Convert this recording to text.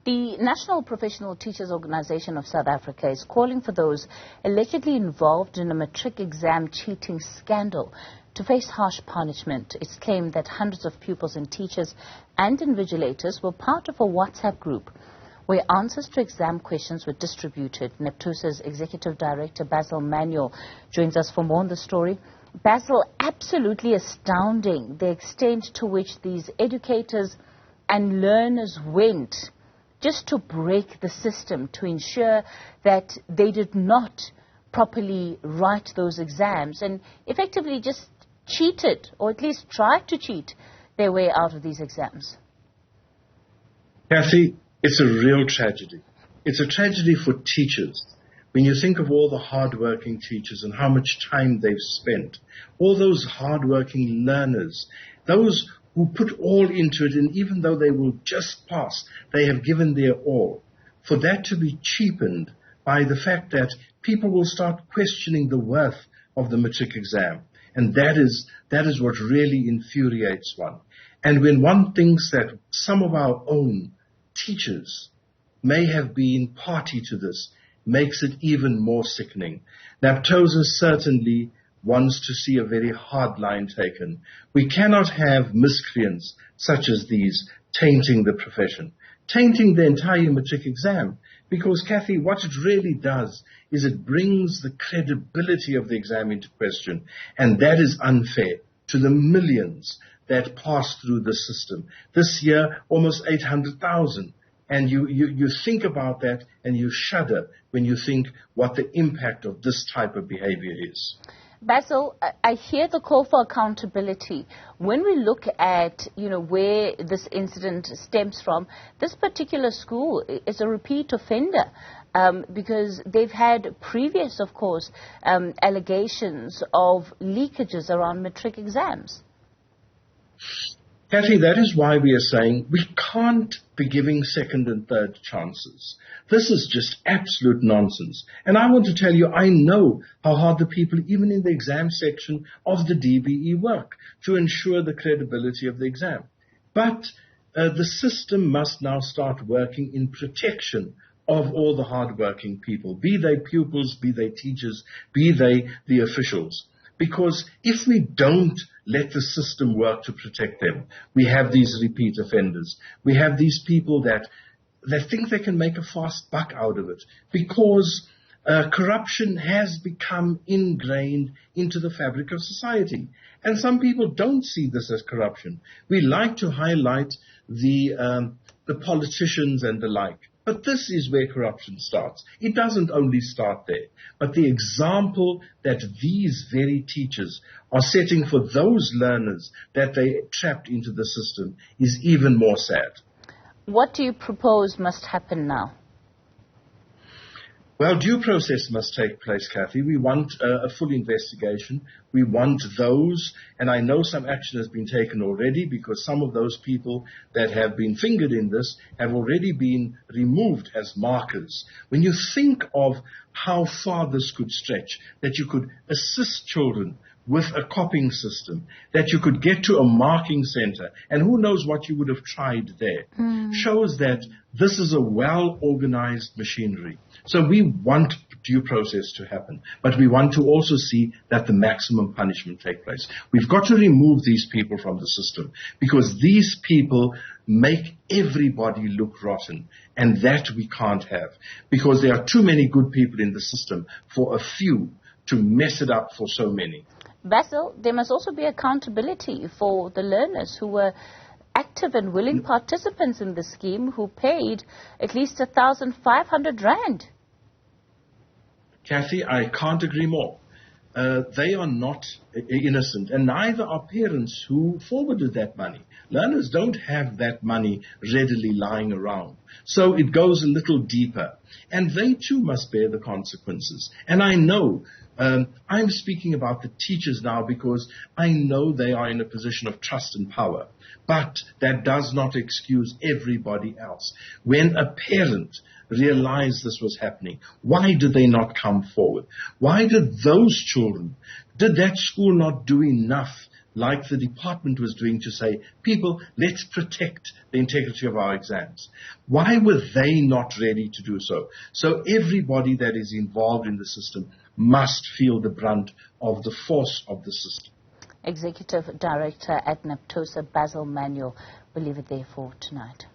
The National Professional Teachers Organization of South Africa is calling for those allegedly involved in a matric exam cheating scandal to face harsh punishment. It's claimed that hundreds of pupils and teachers and invigilators were part of a WhatsApp group where answers to exam questions were distributed. NAPTOSA's Executive Director, Basil Manuel, joins us for more on the story. Basil, absolutely astounding the extent to which these educators and learners went just to break the system, to ensure that they did not properly write those exams and effectively just cheated, or at least tried to cheat their way out of these exams. Kathy, it's a real tragedy. It's a tragedy for teachers. When you think of all the hard-working teachers and how much time they've spent, all those hard-working learners, those who put all into it, and even though they will just pass, they have given their all. For that to be cheapened by the fact that people will start questioning the worth of the matric exam. And that is what really infuriates one. And when one thinks that some of our own teachers may have been party to this, makes it even more sickening. NAPTOSA certainly wants to see a very hard line taken. We cannot have miscreants such as these tainting the profession, tainting the entire matric exam. Because, Kathy, what it really does is it brings the credibility of the exam into question, and that is unfair to the millions that pass through the system. This year, almost 800,000. And you think about that and you shudder when you think what the impact of this type of behavior is. Basil, I hear the call for accountability. When we look at, where this incident stems from, this particular school is a repeat offender because they've had previous, of course, allegations of leakages around matric exams. Kathy, that is why we are saying we can't be giving second and third chances. This is just absolute nonsense. And I want to tell you, I know how hard the people, even in the exam section of the DBE, work to ensure the credibility of the exam. But the system must now start working in protection of all the hard-working people, be they pupils, be they teachers, be they the officials. Because if we don't let the system work to protect them, we have these repeat offenders. We have these people that think they can make a fast buck out of it because corruption has become ingrained into the fabric of society. And some people don't see this as corruption. We like to highlight the politicians and the like. But this is where corruption starts. It doesn't only start there, but the example that these very teachers are setting for those learners that they trapped into the system is even more sad. What do you propose must happen now? Well, due process must take place, Kathy. We want a full investigation. We want those, and I know some action has been taken already because some of those people that have been fingered in this have already been removed as markers. When you think of how far this could stretch, that you could assist children with a copying system, that you could get to a marking center, and who knows what you would have tried there, shows that this is a well-organized machinery. So we want due process to happen, but we want to also see that the maximum punishment take place. We've got to remove these people from the system because these people make everybody look rotten, and that we can't have because there are too many good people in the system for a few to mess it up for so many. Basil, there must also be accountability for the learners who were active and willing participants in the scheme who paid at least 1,500 rand. Kathy, I can't agree more. They are not innocent, and neither are parents who forwarded that money. Learners don't have that money readily lying around. So it goes a little deeper, and they too must bear the consequences. And I know I'm speaking about the teachers now because I know they are in a position of trust and power. But that does not excuse everybody else. When a parent realized this was happening, why did they not come forward? Why did those children, did that school not do enough like the department was doing, to say, people, let's protect the integrity of our exams. Why were they not ready to do so? So everybody that is involved in the system must feel the brunt of the force of the system. Executive Director at NAPTOSA, Basil Manuel. We'll leave it there for tonight.